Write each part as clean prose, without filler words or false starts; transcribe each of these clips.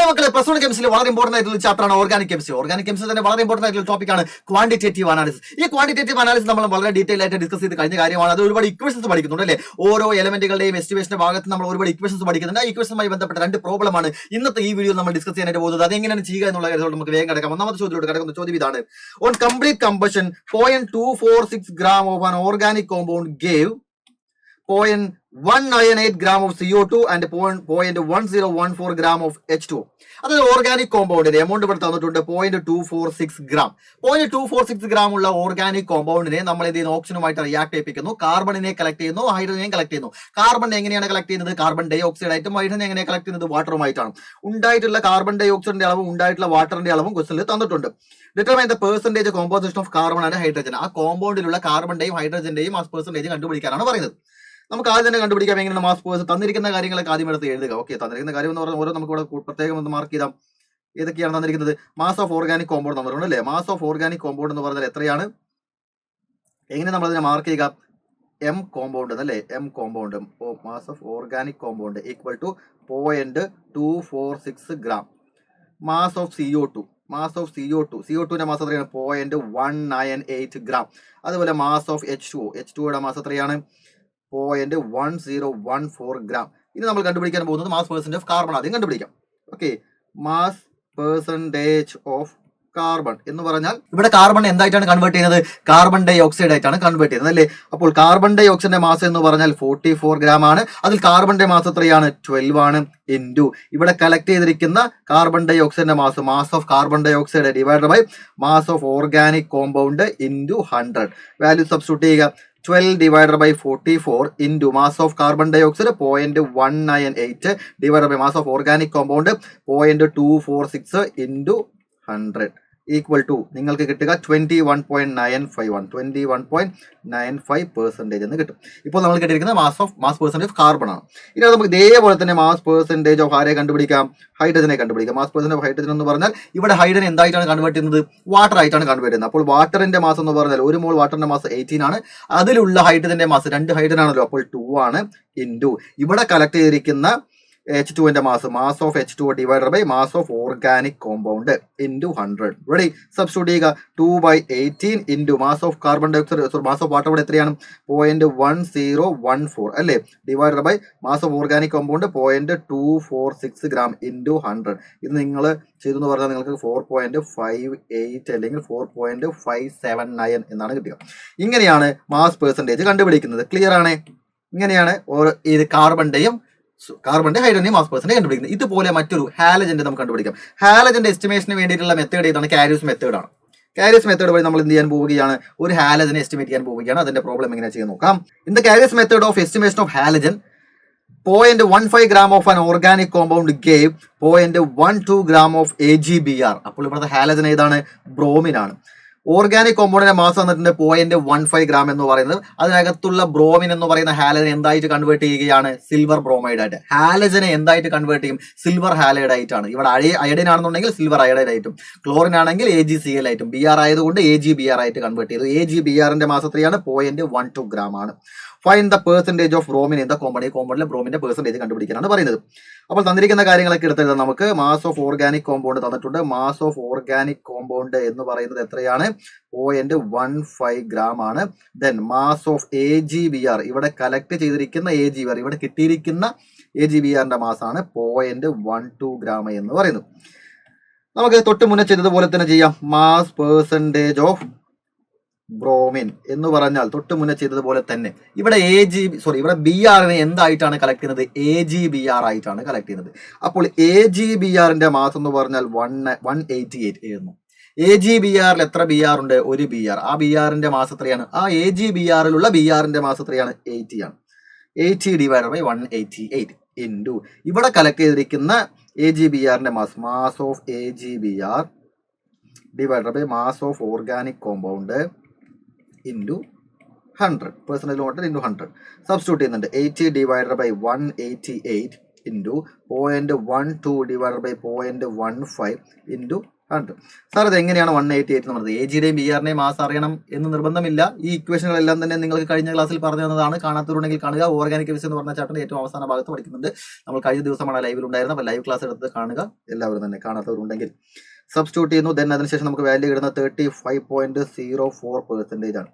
മക്കളെ പ്ലസ് 1 കെമിസ്ട്രിയിൽ വളരെ ഇമ്പോർട്ടന്റ് ആയിട്ടുള്ള ചാപ്റ്ററാണ് ഓർഗാനിക് കെമിസ്ട്രി. ഓർഗാനിക് കെമിസ്ട്രി തന്നെ വളരെ ഇമ്പോർട്ടന്റ് ആയിട്ടുള്ള ടോപ്പിക്കാണ് ക്വാണ്ടിറ്റേറ്റീവ് അനാലിസിസ്. ഈ ക്വാണ്ടിറ്റേറ്റീവ് അനാലിസിസ് നമ്മൾ വളരെ ഡീറ്റെയിൽ ആയിട്ട് ഡിസ്കസ് ചെയ്ത് കഴിഞ്ഞ കാര്യമാണ്. അത് ഒരുപാട് ഇക്വേഷൻസ് പഠിക്കുന്നുണ്ട് അല്ലേ? ഓരോ എലമെന്റുകളുടെയും എസ്റ്റിമേഷന്റെ ഭാഗത്ത് നമ്മൾ ഒരുപാട് ഇക്വേഷൻസ് പഠിക്കുന്നുണ്ട്. ആ ഇക്വേഷനുമായി ബന്ധപ്പെട്ട 2 പ്രോബ്ലമാണ് ഇന്നത്തെ ഈ വീഡിയോ നമ്മൾ ഡിസ്കസ് ചെയ്യാനായിട്ട് പോകുന്നത്. അതെങ്ങനെയാണ് ചെയ്യുക എന്നുള്ള കാര്യത്തോട് നമുക്ക് വേഗം കിടക്കാം. ഒന്നാമത്തെ ചോദ്യത്തിലോട്ട് കിടക്കുന്ന ചോദ്യം ഇതാണ്: on complete combustion 0.246 gram of an organic compound gave 0.198 gram of CO2 and 0.1014 gram of H2O. അതായത് ഓർഗാനിക് കോമ്പൗണ്ടിന്റെ എമൗണ്ട് ഇവിടെ തന്നിട്ടുണ്ട് 0.246 gram. 0.246 gram ഉള്ള ഓർഗാനിക് കോമ്പൗണ്ടിനെ നമ്മൾ എന്ത് ചെയ്യുന്നു? ഓക്സിജനുമായിട്ട് റിയാക്ട് ചെയ്യിപ്പിക്കുന്നു. കാർബണിനെ കളക്ട് ചെയ്യുന്നു, ഹൈഡ്രജനെ കളക്ട് ചെയ്യുന്നു. കാർബൺ എങ്ങനെയാണ് കളക്ട് ചെയ്യുന്നത്? കാർബൺ ഡൈ ഓക്സൈഡ് ആയിട്ടും. ഹൈഡ്രജൻ എങ്ങനെ കളക്ട് ചെയ്യുന്നത്? വാട്ടറുമായിട്ടാണ്. ഉണ്ടായിട്ടുള്ള കാർബൺ ഡൈ ഓക്സൈഡിന്റെ അളവും ഉണ്ടായിട്ടുള്ള വാട്ടറിന്റെ അളവും ക്വസ്റ്റനിൽ തന്നിട്ടുണ്ട്. Determine the percentage composition of carbon and hydrogen. ആ കോമ്പൗണ്ടിലുള്ള കാർബണിന്റെയും ഹൈഡ്രജന്റെയും ആ പെർസെന്റേജ് കണ്ടുപിടിക്കാനാണ് പറയുന്നത്. നമുക്ക് ആദ്യം തന്നെ കണ്ടുപിടിക്കാം എങ്ങനെ മാസ് പേഴ്സൺ. തന്നിരിക്കുന്ന കാര്യങ്ങളൊക്കെ ആദ്യം എടുത്ത് എഴുതുക. ഓക്കെ, തന്നിരിക്കുന്ന കാര്യം എന്ന് പറഞ്ഞാൽ ഓരോ നമുക്ക് ഇവിടെ പ്രത്യേകം ഒന്ന് മാർക്ക് ചെയ്താം. ഏതൊക്കെയാണ് തന്നിരിക്കുന്നത്? മാസ് ഓഫ് ഓർഗാനിക് കോമ്പൗണ്ട് തന്നിട്ടുണ്ട് അല്ലേ? മാസ് ഓഫ് ഓർഗാനിക് കോമ്പൗണ്ട് എന്ന് പറഞ്ഞാൽ എത്രയാണ്? എങ്ങനെ നമ്മൾ അതിനെ മാർക്ക് ചെയ്യുക? എം കോമ്പൗണ്ട് എന്നല്ലേ? M compound mass of organic compound equal to 0.246 gram. Mass of CO2, mass of CO2ന്റെ മാസ് എത്രയാണ്? 0.198 gram. അതുപോലെ മാസ് ഓഫ് H2O മാസ് എത്രയാണ്? 0.1014 gram. ഇനി നമ്മൾ കണ്ടുപിടിക്കാൻ പോകുന്നത് മാസ് പെർസെന്റേജ് ഓഫ് കാർബൺ. ആദ്യം കണ്ടുപിടിക്കാം. Okay, mass percentage of carbon എന്ന് പറഞ്ഞാൽ ഇവിടെ കാർബൺ എന്തായിട്ടാണ് കൺവേർട്ട് ചെയ്യുന്നത്? കാർബൺ ഡൈ ഓക്സൈഡ് ആയിട്ടാണ് കൺവേർട്ട് ചെയ്യുന്നത് അല്ലേ? അപ്പോൾ കാർബൺ ഡൈ ഓക്സൈഡിന്റെ മാസ് എന്ന് പറഞ്ഞാൽ 44 gram ആണ്. അതിൽ കാർബണിന്റെ മാസ് എത്രയാണ്? 12 ആണ്. ഇൻറ്റു ഇവിടെ കളക്ട് ചെയ്തിരിക്കുന്ന കാർബൺ ഡൈ ഓക്സൈഡിന്റെ mass of carbon dioxide divided by mass of organic compound into 100. Value substitute ചെയ്യുക. 12 divided by 44 into mass of carbon dioxide 0.198 divided by mass of organic compound 0.246 into 100 equal to നിങ്ങൾക്ക് കിട്ടുക 21.951 എന്ന് കിട്ടും. ഇപ്പോൾ നമ്മൾ കിട്ടിയിരിക്കുന്ന മാസ് പെർസെന്റേജ് ഓഫ് കാർബൺ ആണ്. ഇനി നമുക്ക് ഇതേപോലെ തന്നെ മാസ് പെർസെന്റേജ് ഓഫ് ആരെ കണ്ടുപിടിക്കാം? ഹൈഡ്രജനെ കണ്ടുപിടിക്കാം. മാസ് പെർസെന്റേജ് ഓഫ് ഹൈഡ്രജൻ എന്ന് പറഞ്ഞാൽ ഇവിടെ ഹൈഡ്രജൻ എന്തായിട്ടാണ് കൺവേർട്ട് ചെയ്യുന്നത്? വാട്ടർ ആയിട്ടാണ് കൺവേർട്ട് ചെയ്യുന്നത്. അപ്പോൾ വാട്ടറിന്റെ മാസ് എന്ന് പറഞ്ഞാൽ 1 മോൾ വാട്ടറിന്റെ മാസ് 18 ആണ്. അതിലുള്ള ഹൈഡ്രജന്റെ മാസ് 2 ഹൈഡ്രജൻ ആണല്ലോ, അപ്പോൾ 2 ആണ്. ഇൻറ്റു ഇവിടെ കളക്ട് ചെയ്തിരിക്കുന്ന H2ന്റെ mass of H2O divided by mass of organic compound into 100. Ready? Substitute ചെയ്യുക. 2/18 into mass of carbon dioxide mass of water ഇവിടെ എത്രയാണ്? 0.1014 അല്ലേ? Divided by mass of organic compound 0.246 gram into 100. ഇത് നിങ്ങൾ ചെയ്തെന്ന് പറഞ്ഞാൽ നിങ്ങൾക്ക് 4.58 അല്ലെങ്കിൽ 4.579 എന്നാണ് കിട്ടുക. ഇങ്ങനെയാണ് മാസ് പെർസെന്റേജ് കണ്ടുപിടിക്കുന്നത്. ക്ലിയർ ആണ്? ഇങ്ങനെയാണ് ഇത് കാർബണിന്റെയും ഹൈഡ്രജന്റെയും മാസ് പെർസെന്റേജ് കണ്ടുപിടിക്കുന്നത്. ഇതുപോലെ മറ്റൊരു ഹാലജന്റെ നമുക്ക് കണ്ടുപിടിക്കാം. ഹാലജന്റെ എസ്റ്റിമേഷന് വേണ്ടിയിട്ടുള്ള മെത്തേഡ് ഏതാണ്? കാരിയസ് മെത്തേഡ് ആണ്. കാരിയസ് മെത്തേഡ് വഴി നമ്മൾ എന്ത് ചെയ്യാൻ പോവുകയാണ്? ഒരു ഹാലജനെ എസ്റ്റിമേറ്റ് ചെയ്യാൻ പോവുകയാണ്. അതിന്റെ പ്രോബ്ലം എങ്ങനെ ചെയ്യാൻ നോക്കാം. In the carriers method of estimation of halogen 0.15 gram of an organic compound gave 0.12 gram of AgBr. അപ്പോൾ ഇവിടുത്തെ ഹാലജൻ ഏതാണ്? ബ്രോമിൻ ആണ്. ഓർഗാനിക് കോമ്പൗണ്ടിന്റെ മാസ് വന്നിട്ടുണ്ട് 0.15 gram എന്ന് പറയുന്നത്. അതിനകത്തുള്ള ബ്രോമിൻ എന്ന് പറയുന്ന ഹാലജൻ എന്തായിട്ട് കൺവേർട്ട് ചെയ്യുകയാണ്? സിൽവർ ബ്രോമൈഡ് ആയിട്ട്. ഹാലജനെ എന്തായിട്ട് കൺവേർട്ട് ചെയ്യും? സിൽവർ ഹാലൈഡ് ആയിട്ടാണ്. ഇവിടെ അയഡിൻ ആണെന്നുണ്ടെങ്കിൽ സിൽവർ അയഡൈഡ് ആയിട്ടും, ക്ലോറിൻ ആണെങ്കിൽ AgCl ആയിട്ടും, Br ആയതുകൊണ്ട് AgBr ആയിട്ട് കൺവേർട്ട് ചെയ്തു. AgBrന്റെ മാസ് എത്രയാണ്? 0.12 gram ആണ്. Find the percentage of bromine in the compound. ഈ കോമ്പൗണ്ടിലെ ബ്രോമിന്റെ പെർസെന്റേജ് കണ്ടുപിടിക്കാനാണ് പറയുന്നത്. അപ്പോൾ തന്നിരിക്കുന്ന കാര്യങ്ങളൊക്കെ എടുത്തെഴുതാം നമുക്ക്. മാസ് ഓഫ് ഓർഗാനിക് കോമ്പൗണ്ട് തന്നിട്ടുണ്ട്. മാസ് ഓഫ് ഓർഗാനിക് കോമ്പൗണ്ട് എന്ന് പറയുന്നത് എത്രയാണ്? 0.15 gram ആണ്. ദെൻ മാസ് ഓഫ് AgBr, ഇവിടെ കളക്ട് ചെയ്തിരിക്കുന്ന AgBr, ഇവിടെ കിട്ടിയിരിക്കുന്ന AgBrന്റെ മാസ് ആണ് 0.12 gram എന്ന് പറയുന്നത്. നമുക്ക് തൊട്ട് മുന്നേ ചെയ്തതുപോലെ തന്നെ ചെയ്യാം. മാസ് പെർസെന്റേജ് ഓഫ് ബ്രോമിൻ എന്ന് പറഞ്ഞാൽ തൊട്ട് മുന്നേ ചെയ്തതുപോലെ തന്നെ ഇവിടെ ഇവിടെ Br-നെ എന്തായിട്ടാണ് കളക്ട് ചെയ്യുന്നത്? AgBr ആയിട്ടാണ് കളക്ട് ചെയ്യുന്നത്. അപ്പോൾ AgBrന്റെ മാസ് എന്ന് പറഞ്ഞാൽ 188 എഴുതുന്നു. AgBrൽ എത്ര Br ഉണ്ട്? 1 Br. ആ Br-ന്റെ മാസ് എത്രയാണ്? ആ AgBrലുള്ള Br-ന്റെ മാസ് എത്രയാണ്? 80 ആണ്. 80 ഡിവൈഡഡ് ബൈ 188 ഇൻറ്റു ഇവിടെ കളക്ട് ചെയ്തിരിക്കുന്ന AgBrന്റെ mass of AgBr divided by mass of organic compound into 100. Percentage water into 100 substitute ചെയ്യുന്നുണ്ട്. 80 divided by 188 into 0.12 divided by 0.15 into ആണ്. സാർ ഇത് എങ്ങനെയാണ് 188 എന്ന് പറഞ്ഞത്? AGയുടെയും BRന്റെയും മാസ് അറിയണം എന്ന് നിർബന്ധമില്ല. ഈ ഇക്വേഷനുകളെല്ലാം തന്നെ നിങ്ങൾക്ക് കഴിഞ്ഞ ക്ലാസ്സിൽ പറഞ്ഞു തന്നതാണ്. കാണാത്തവരുണ്ടെങ്കിൽ കാണുക. ഓർഗാനിക് കെമിസ്ട്രി എന്ന് പറഞ്ഞ ചാപ്റ്ററിന്റെ ഏറ്റവും അവസാന ഭാഗത്ത് പഠിക്കുന്നുണ്ട്. നമ്മൾ കഴിഞ്ഞ ദിവസമാണ് ലൈവിൽ ഉണ്ടായിരുന്നത്. അപ്പോൾ ലൈവ് ക്ലാസ് എടുത്ത് കാണുക എല്ലാവരും തന്നെ, കാണാത്തവരുണ്ടെങ്കിൽ. സബ്സ്റ്റിറ്റ്യൂട്ട് ചെയ്യുന്നു. ദെൻ അതിനുശേഷം നമുക്ക് വാല്യൂ കിട്ടുന്നത് 35.04% ആണ്.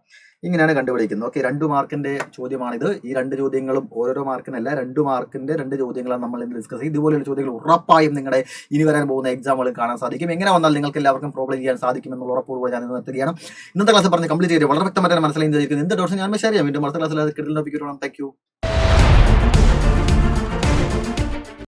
ഇങ്ങനെയാണ് കണ്ടുപിടിക്കുന്നത്. ഓക്കെ, 2 മാർക്കിന്റെ ചോദ്യമാണിത്. ഈ 2 ചോദ്യങ്ങളും ഓരോരോ മാർക്കിനല്ല, 2 മാർക്കിന്റെ 2 ചോദ്യങ്ങളാണ് നമ്മൾ ഇന്ന് ഡിസ്കസ് ചെയ്യും. ഇതുപോലെയുള്ള ചോദ്യങ്ങൾ ഉറപ്പായും നിങ്ങളുടെ ഇനി വരാൻ പോകുന്ന എക്സാമുകളിൽ കാണാൻ സാധിക്കും. എങ്ങനെ വന്നാൽ നിങ്ങൾക്ക് എല്ലാവർക്കും പ്രോബ്ലം ചെയ്യാൻ സാധിക്കുമെന്നുള്ള ഉറപ്പോടുകൂടി ഞാൻ നിർത്തുകയാണ്. ഇന്നത്തെ ക്ലാസ് പറഞ്ഞ് കംപ്ലീറ്റ് ചെയ്ത് വളരെ വ്യക്തമായിട്ട് മനസ്സിലായി. എന്ത് ഡോട്ട്സ് ഞാൻ ഷെയർ ചെയ്യാം. വീണ്ടും അടുത്ത ക്ലാസ്സിൽ കിട്ടുന്ന ടോപ്പിക്ക്. Thank you.